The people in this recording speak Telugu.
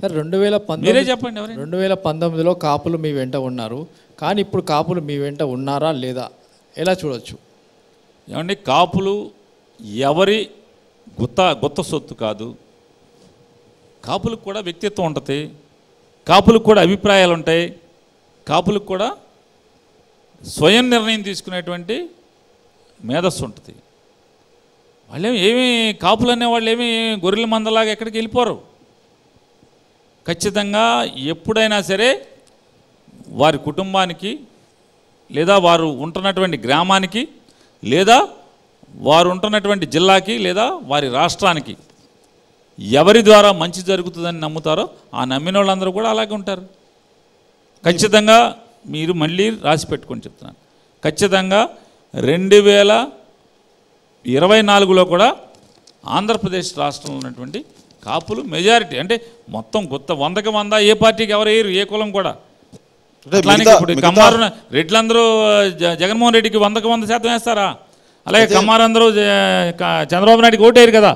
సార్ 2019 మీరే చెప్పండి. 2019లో కాపులు మీ వెంట ఉన్నారు, కానీ ఇప్పుడు కాపులు మీ వెంట ఉన్నారా లేదా ఎలా చూడొచ్చు? ఏమండి, కాపులు ఎవరి గుత్త సొత్తు కాదు. కాపులకు కూడా వ్యక్తిత్వం ఉంటుంది, కాపులకు కూడా అభిప్రాయాలు ఉంటాయి, కాపులకు కూడా స్వయం నిర్ణయం తీసుకునేటువంటి మేధస్సు ఉంటుంది. వాళ్ళేమి కాపులు అనేవాళ్ళు ఏమి గొర్రెల మందలాగా ఎక్కడికి వెళ్ళిపోరు. ఖచ్చితంగా ఎప్పుడైనా సరే వారి కుటుంబానికి, లేదా వారు ఉంటున్నటువంటి గ్రామానికి, లేదా వారు ఉంటున్నటువంటి జిల్లాకి, లేదా వారి రాష్ట్రానికి ఎవరి ద్వారా మంచి జరుగుతుందని నమ్ముతారో ఆ నమ్మిన వాళ్ళందరూ కూడా అలాగే ఉంటారు. ఖచ్చితంగా మీరు మళ్ళీ రాసి పెట్టుకొని చెప్తున్నాను, ఖచ్చితంగా 2024లో కూడా ఆంధ్రప్రదేశ్ రాష్ట్రంలో ఉన్నటువంటి కాపులు మెజారిటీ, అంటే మొత్తం 100కి 100 ఏ పార్టీకి ఎవరు వేయరు, ఏ కులం కూడా. ఇప్పుడు కమ్మారు రెడ్లందరూ జగన్మోహన్ రెడ్డికి 100కి 100% వేస్తారా? అలాగే కమ్మారందరూ చంద్రబాబు నాయుడికి ఓటేయరు కదా.